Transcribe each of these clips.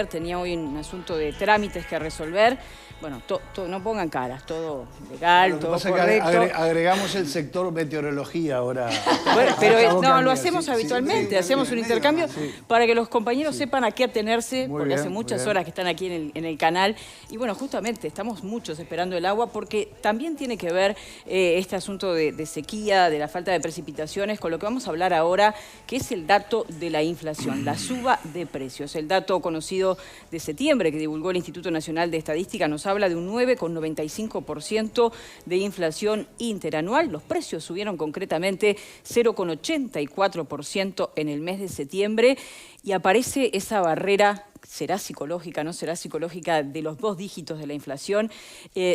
Tenía hoy un asunto de trámites que resolver. Bueno, no pongan caras, todo legal, todo correcto. Agregamos el sector meteorología ahora. Bueno, pero no, lo hacemos habitualmente, hacemos un intercambio para que los compañeros sepan a qué atenerse, porque hace muchas horas que están aquí en el canal. Y bueno, justamente estamos muchos esperando el agua porque también tiene que ver este asunto de sequía, de la falta de precipitaciones, con lo que vamos a hablar ahora, que es el dato de la inflación, la suba de precios. El dato conocido de septiembre que divulgó el Instituto Nacional de Estadística nos habla de un 9,95% de inflación interanual. Los precios subieron concretamente 0,84% en el mes de septiembre y aparece esa barrera. ¿Será psicológica, no será psicológica, de los 2 dígitos de la inflación?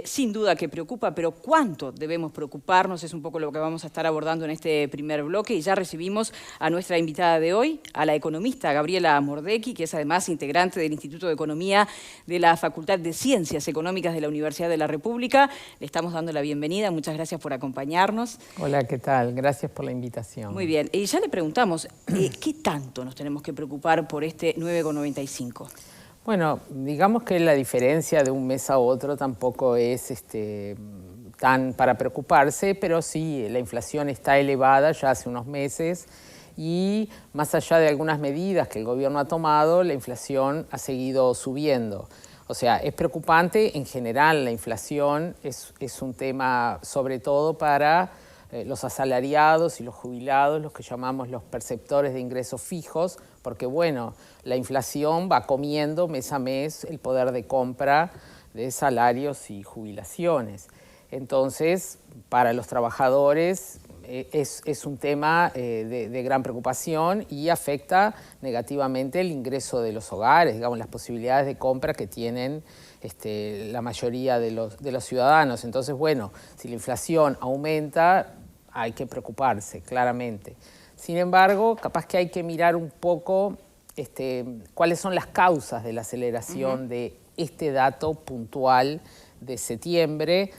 Sin duda que preocupa, pero ¿cuánto debemos preocuparnos? Es un poco lo que vamos a estar abordando en este primer bloque. Y ya recibimos a nuestra invitada de hoy, a la economista Gabriela Mordecki, que es además integrante del Instituto de Economía de la Facultad de Ciencias Económicas de la Universidad de la República. Le estamos dando la bienvenida. Muchas gracias por acompañarnos. Hola, ¿qué tal? Gracias por la invitación. Muy bien. Y ya le preguntamos, ¿qué tanto nos tenemos que preocupar por este 9,95? Bueno, digamos que la diferencia de un mes a otro tampoco es tan para preocuparse, pero sí, la inflación está elevada ya hace unos meses y más allá de algunas medidas que el gobierno ha tomado, la inflación ha seguido subiendo. O sea, es preocupante en general la inflación, es un tema sobre todo para los asalariados y los jubilados, los que llamamos los perceptores de ingresos fijos, porque bueno, la inflación va comiendo mes a mes el poder de compra de salarios y jubilaciones. Entonces, para los trabajadores es un tema de gran preocupación y afecta negativamente el ingreso de los hogares, digamos, las posibilidades de compra que tienen la mayoría de los ciudadanos. Entonces, bueno, si la inflación aumenta, hay que preocuparse, claramente. Sin embargo, capaz que hay que mirar un poco cuáles son las causas de la aceleración de este dato puntual de septiembre.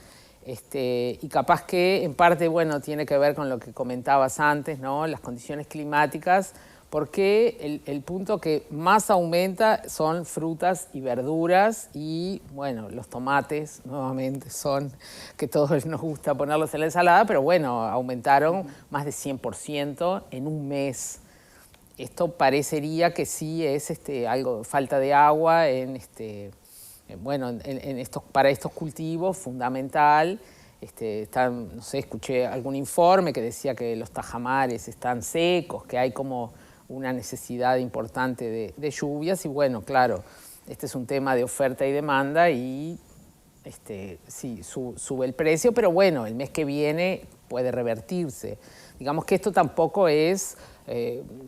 Y capaz que en parte, bueno, tiene que ver con lo que comentabas antes, ¿no? Las condiciones climáticas, porque el punto que más aumenta son frutas y verduras y, bueno, los tomates, nuevamente, son que todos nos gusta ponerlos en la ensalada, pero bueno, aumentaron más de 100% en un mes. Esto parecería que sí es algo, falta de agua para estos cultivos, fundamental. No sé, escuché algún informe que decía que los tajamares están secos, que hay como una necesidad importante de lluvias y bueno, claro, este es un tema de oferta y demanda y sí, sube el precio, pero bueno, el mes que viene puede revertirse. Digamos que esto tampoco es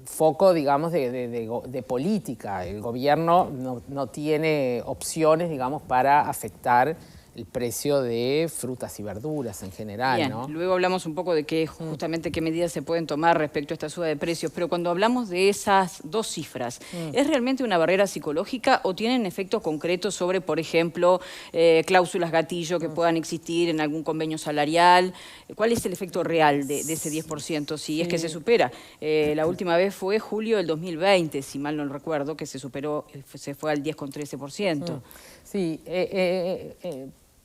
foco, digamos, de política. El gobierno no tiene opciones, digamos, para afectar el precio de frutas y verduras en general. Bien, ¿no? Luego hablamos un poco de justamente qué medidas se pueden tomar respecto a esta suba de precios, pero cuando hablamos de esas 2 cifras, ¿es realmente una barrera psicológica o tienen efectos concretos sobre, por ejemplo, cláusulas gatillo que puedan existir en algún convenio salarial? ¿Cuál es el efecto real de ese 10%, si es que se supera? La última vez fue julio del 2020, si mal no recuerdo, que se superó, se fue al 10,13%. Sí,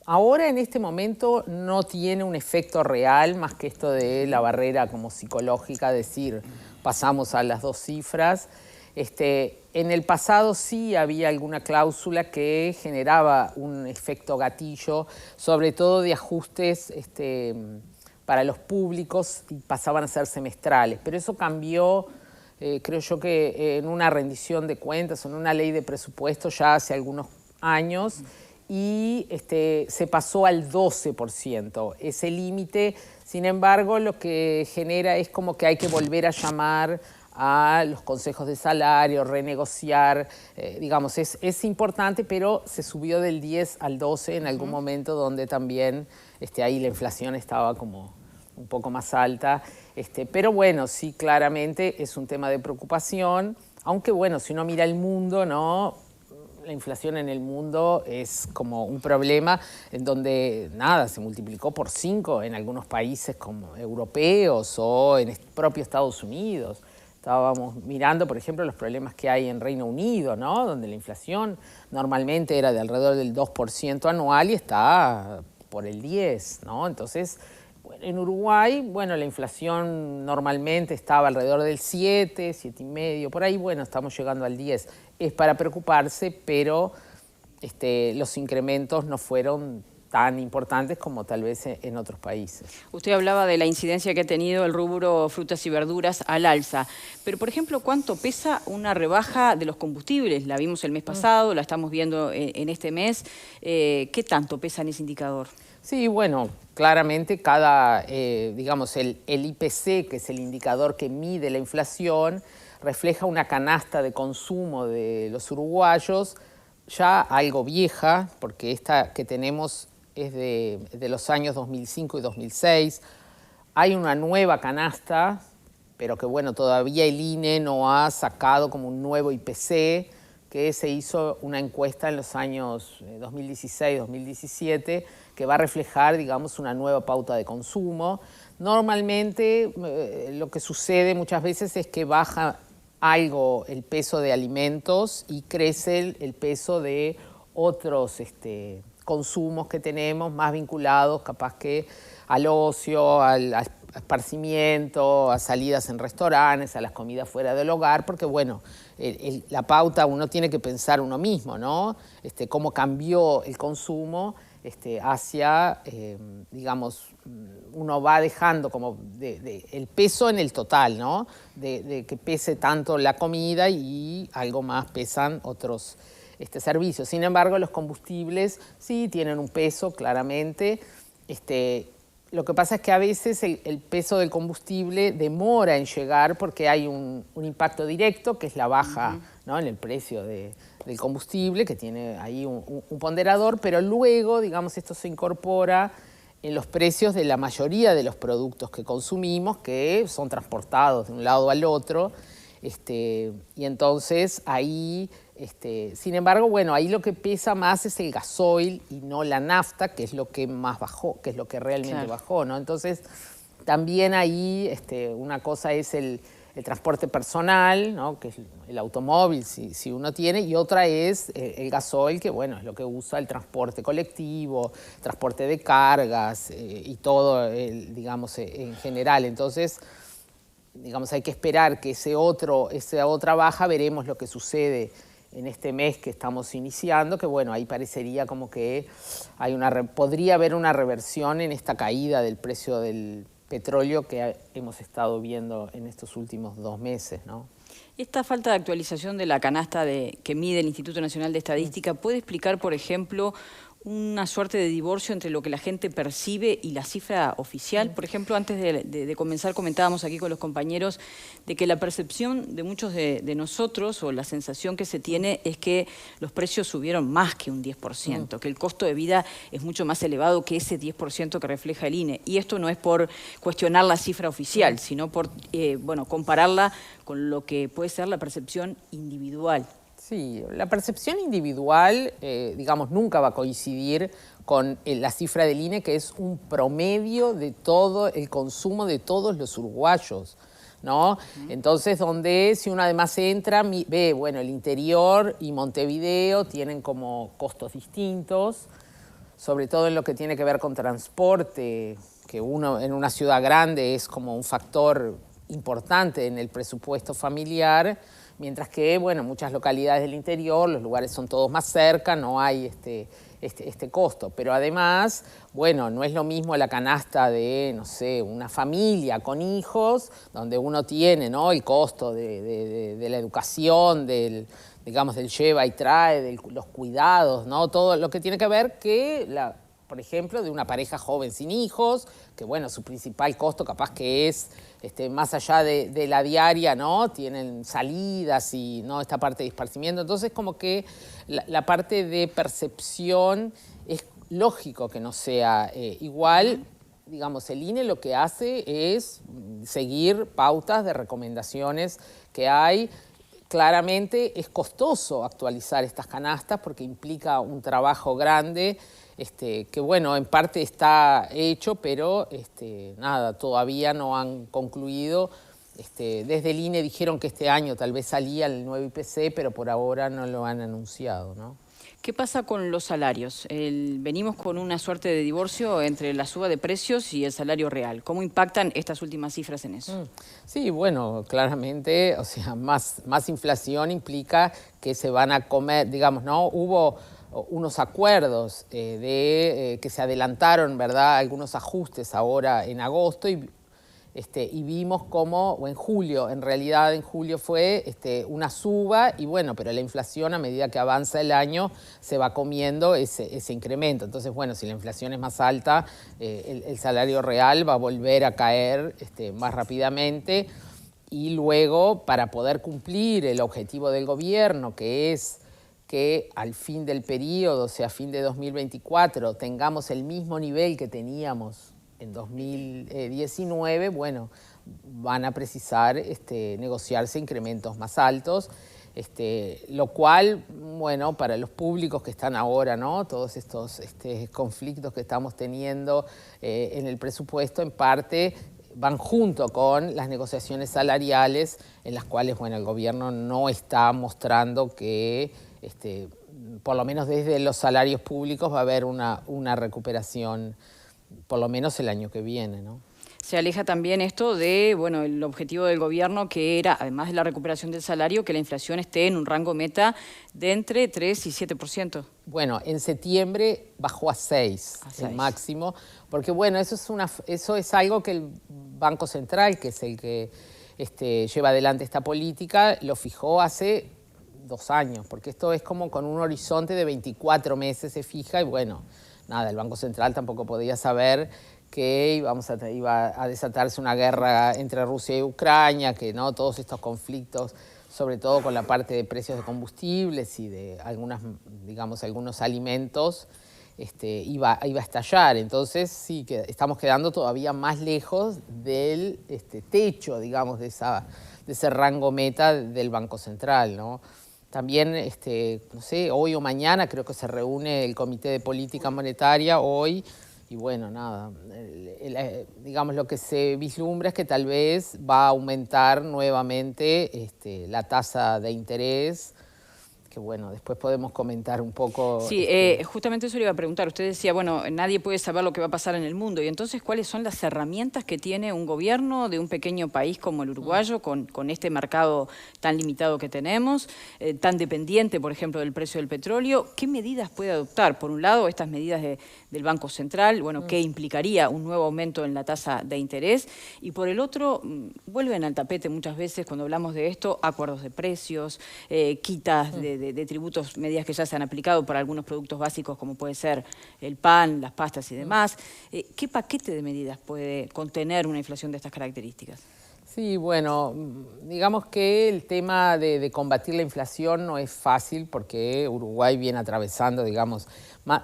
ahora en este momento no tiene un efecto real más que esto de la barrera como psicológica, decir, pasamos a las 2 cifras. En el pasado sí había alguna cláusula que generaba un efecto gatillo, sobre todo de ajustes para los públicos y pasaban a ser semestrales, pero eso cambió, creo yo que en una rendición de cuentas, en una ley de presupuesto ya hace algunos años, y se pasó al 12%. Ese límite, sin embargo, lo que genera es como que hay que volver a llamar a los consejos de salario, renegociar, digamos, es importante, pero se subió del 10 al 12 en algún momento donde también ahí la inflación estaba como un poco más alta. Pero bueno, sí, claramente es un tema de preocupación, aunque bueno, si uno mira el mundo, ¿no? La inflación en el mundo es como un problema en donde, nada, se multiplicó por 5 en algunos países como europeos o en el propio Estados Unidos. Estábamos mirando, por ejemplo, los problemas que hay en Reino Unido, ¿no? Donde la inflación normalmente era de alrededor del 2% anual y está por el 10%, ¿no? Entonces, en Uruguay, bueno, la inflación normalmente estaba alrededor del 7, 7,5, por ahí, bueno, estamos llegando al 10. Es para preocuparse, pero los incrementos no fueron tan importantes como tal vez en otros países. Usted hablaba de la incidencia que ha tenido el rubro frutas y verduras al alza, pero por ejemplo, ¿cuánto pesa una rebaja de los combustibles? La vimos el mes pasado, la estamos viendo en este mes. ¿Qué tanto pesa en ese indicador? Sí, bueno, claramente digamos, el IPC, que es el indicador que mide la inflación, refleja una canasta de consumo de los uruguayos, ya algo vieja, porque esta que tenemos es de los años 2005 y 2006. Hay una nueva canasta, pero que bueno, todavía el INE no ha sacado como un nuevo IPC, que se hizo una encuesta en los años 2016-2017, que va a reflejar, digamos, una nueva pauta de consumo. Normalmente lo que sucede muchas veces es que baja algo el peso de alimentos y crece el peso de otros consumos que tenemos más vinculados capaz que al ocio, al esparcimiento, a salidas en restaurantes, a las comidas fuera del hogar, porque bueno, la pauta uno tiene que pensar uno mismo, ¿no? Cómo cambió el consumo hacia, digamos, uno va dejando como el peso en el total, ¿no? De que pese tanto la comida y algo más pesan otros servicios. Sin embargo, los combustibles sí tienen un peso, claramente. Lo que pasa es que a veces el peso del combustible demora en llegar porque hay un impacto directo, que es la baja, ¿no? En el precio del combustible, que tiene ahí un ponderador, pero luego, digamos, esto se incorpora en los precios de la mayoría de los productos que consumimos, que son transportados de un lado al otro, y entonces ahí, sin embargo, bueno, ahí lo que pesa más es el gasoil y no la nafta, que es lo que más bajó, que es lo que realmente bajó, ¿no? Entonces, también ahí una cosa es el transporte personal, ¿no? Que es el automóvil, si uno tiene, y otra es el gasoil, que bueno, es lo que usa el transporte colectivo, transporte de cargas y todo, digamos, en general. Entonces, digamos, hay que esperar que esa otra baja, veremos lo que sucede en este mes que estamos iniciando, que bueno, ahí parecería como que podría haber una reversión en esta caída del precio del petróleo que hemos estado viendo en estos últimos 2 meses, ¿no? Esta falta de actualización de la canasta que mide el Instituto Nacional de Estadística, ¿puede explicar, por ejemplo, una suerte de divorcio entre lo que la gente percibe y la cifra oficial? Por ejemplo, antes de comenzar comentábamos aquí con los compañeros de que la percepción de muchos de nosotros, o la sensación que se tiene, es que los precios subieron más que un 10%, que el costo de vida es mucho más elevado que ese 10% que refleja el INE. Y esto no es por cuestionar la cifra oficial, sino por bueno, compararla con lo que puede ser la percepción individual. Sí, la percepción individual, digamos, nunca va a coincidir con la cifra del INE, que es un promedio de todo el consumo de todos los uruguayos, ¿no? Entonces, donde si uno además entra, ve, bueno, el interior y Montevideo tienen como costos distintos, sobre todo en lo que tiene que ver con transporte, que uno en una ciudad grande es como un factor importante en el presupuesto familiar, mientras que, bueno, muchas localidades del interior, los lugares son todos más cerca, no hay este costo. Pero además, bueno, no es lo mismo la canasta de, no sé, una familia con hijos, donde uno tiene, ¿no?, el costo de la educación, digamos, del lleva y trae, de los cuidados, ¿no?, todo lo que tiene que ver por ejemplo, de una pareja joven sin hijos, que bueno, su principal costo capaz que es, más allá de la diaria, ¿no? Tienen salidas y, ¿no?, esta parte de esparcimiento. Entonces, como que la parte de percepción es lógico que no sea igual. Digamos, el INE lo que hace es seguir pautas de recomendaciones que hay. Claramente es costoso actualizar estas canastas porque implica un trabajo grande, que bueno, en parte está hecho, pero nada, todavía no han concluido Desde el INE dijeron que este año tal vez salía el nuevo IPC, pero por ahora no lo han anunciado, ¿no? ¿Qué pasa con los salarios? Venimos con una suerte de divorcio entre la suba de precios y el salario real. ¿Cómo impactan estas últimas cifras en eso? Sí, bueno, claramente, o sea, más inflación implica que se van a comer, digamos, ¿no? Hubo unos acuerdos que se adelantaron, ¿verdad? Algunos ajustes ahora en agosto y vimos cómo, o en julio, en realidad en julio fue una suba y bueno, pero la inflación a medida que avanza el año se va comiendo ese incremento. Entonces, bueno, si la inflación es más alta, el salario real va a volver a caer más rápidamente y luego para poder cumplir el objetivo del gobierno, que es que al fin del periodo, o sea, a fin de 2024, tengamos el mismo nivel que teníamos en 2019, bueno, van a precisar negociarse incrementos más altos, lo cual, bueno, para los públicos que están ahora, ¿no? Todos estos conflictos que estamos teniendo en el presupuesto, en parte van junto con las negociaciones salariales en las cuales, bueno, el gobierno no está mostrando que, por lo menos desde los salarios públicos va a haber una recuperación por lo menos el año que viene, ¿no? Se aleja también esto de, bueno, el objetivo del gobierno que era, además de la recuperación del salario, que la inflación esté en un rango meta de entre 3 y 7%. Bueno, en septiembre bajó a 6, el máximo, porque bueno, eso es algo que el Banco Central, que es el que lleva adelante esta política, lo fijó hace 2 años, porque esto es como con un horizonte de 24 meses se fija y bueno, nada, el Banco Central tampoco podía saber que iba a desatarse una guerra entre Rusia y Ucrania, que no todos estos conflictos, sobre todo con la parte de precios de combustibles y de algunos alimentos, iba a estallar. Entonces sí, que estamos quedando todavía más lejos del techo, digamos, de ese rango meta del Banco Central, ¿no? También, no sé, hoy o mañana creo que se reúne el Comité de Política Monetaria hoy y bueno, nada, digamos lo que se vislumbra es que tal vez va a aumentar nuevamente la tasa de interés, que bueno, después podemos comentar un poco. Sí, justamente eso le iba a preguntar. Usted decía, bueno, nadie puede saber lo que va a pasar en el mundo. Y entonces, ¿cuáles son las herramientas que tiene un gobierno de un pequeño país como el uruguayo, con este mercado tan limitado que tenemos, tan dependiente, por ejemplo, del precio del petróleo? ¿Qué medidas puede adoptar? Por un lado, estas medidas del Banco Central, bueno, ¿qué implicaría un nuevo aumento en la tasa de interés? Y por el otro, vuelven al tapete muchas veces cuando hablamos de esto, acuerdos de precios, quitas de tributos, medidas que ya se han aplicado para algunos productos básicos como puede ser el pan, las pastas y demás. ¿Qué paquete de medidas puede contener una inflación de estas características? Sí, bueno, digamos que el tema de combatir la inflación no es fácil porque Uruguay viene atravesando, digamos,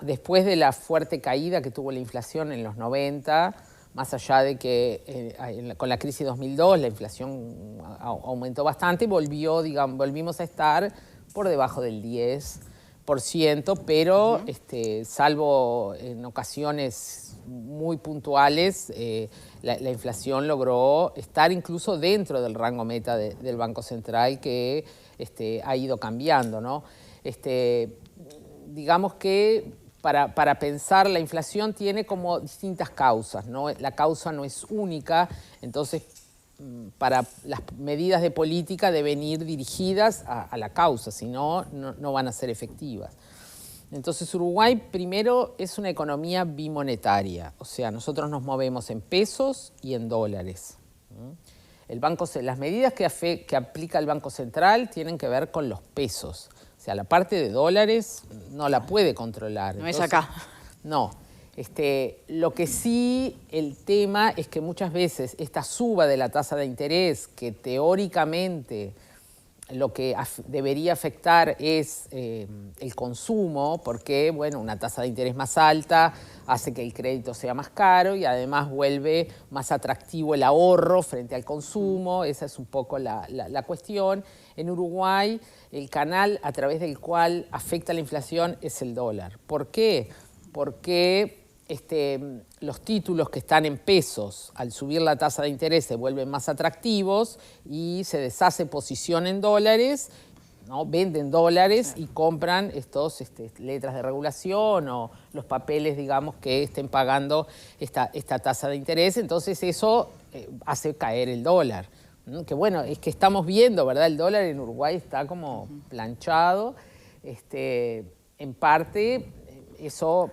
después de la fuerte caída que tuvo la inflación en los 90, más allá de que con la crisis 2002 la inflación aumentó bastante, volvimos a estar por debajo del 10%, pero salvo en ocasiones muy puntuales, la inflación logró estar incluso dentro del rango meta del Banco Central que ha ido cambiando, ¿no? Digamos que para pensar la inflación tiene como distintas causas, ¿no? La causa no es única, entonces para las medidas de política deben ir dirigidas a la causa, si no, no van a ser efectivas. Entonces Uruguay primero es una economía bimonetaria, o sea, nosotros nos movemos en pesos y en dólares. Las medidas que aplica el Banco Central tienen que ver con los pesos, o sea, la parte de dólares no la puede controlar. No es acá. No. Lo que sí, el tema es que muchas veces esta suba de la tasa de interés, que teóricamente lo que debería afectar es el consumo, porque bueno, una tasa de interés más alta hace que el crédito sea más caro y además vuelve más atractivo el ahorro frente al consumo. Esa es un poco la cuestión. En Uruguay, el canal a través del cual afecta la inflación es el dólar. ¿Por qué? Porque los títulos que están en pesos, al subir la tasa de interés, se vuelven más atractivos y se deshace posición en dólares, ¿no? Venden dólares y compran estos letras de regulación o los papeles, digamos, que estén pagando esta tasa de interés. Entonces eso hace caer el dólar. Que bueno, es que estamos viendo, ¿verdad? El dólar en Uruguay está como planchado. En parte eso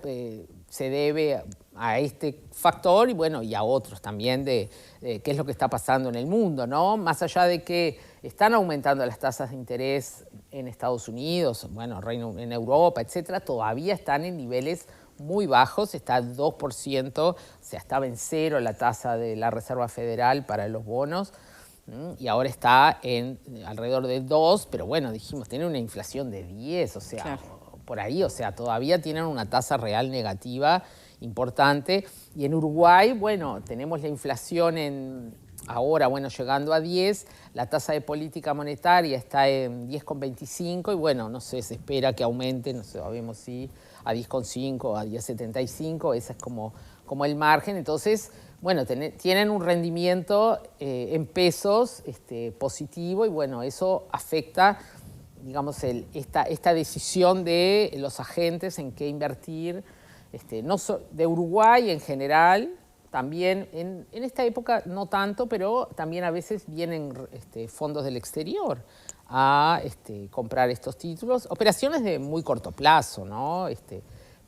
se debe a este factor y bueno, y a otros también de qué es lo que está pasando en el mundo, ¿no? Más allá de que están aumentando las tasas de interés en Estados Unidos, bueno, en Europa, etcétera, todavía están en niveles muy bajos, está al 2%, o sea, estaba en cero la tasa de la Reserva Federal para los bonos, y ahora está en alrededor de 2, pero bueno, dijimos, tiene una inflación de 10, o sea, claro, por ahí, o sea, todavía tienen una tasa real negativa importante. Y en Uruguay, bueno, tenemos la inflación ahora, bueno, llegando a 10, la tasa de política monetaria está en 10,25 y bueno, no sé, se espera que aumente, no sé, sabemos si a 10,5, a 10,75, ese es como el margen. Entonces, bueno, tienen un rendimiento en pesos positivo y bueno, eso afecta, digamos, esta decisión de los agentes en qué invertir, de Uruguay en general, también en esta época no tanto, pero también a veces vienen fondos del exterior a comprar estos títulos, operaciones de muy corto plazo, ¿no?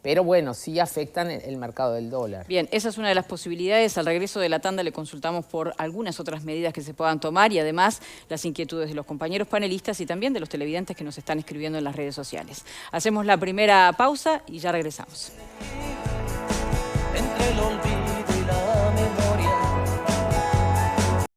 Pero bueno, sí afectan el mercado del dólar. Bien, esa es una de las posibilidades. Al regreso de la tanda le consultamos por algunas otras medidas que se puedan tomar y además las inquietudes de los compañeros panelistas y también de los televidentes que nos están escribiendo en las redes sociales. Hacemos la primera pausa y ya regresamos. Entre el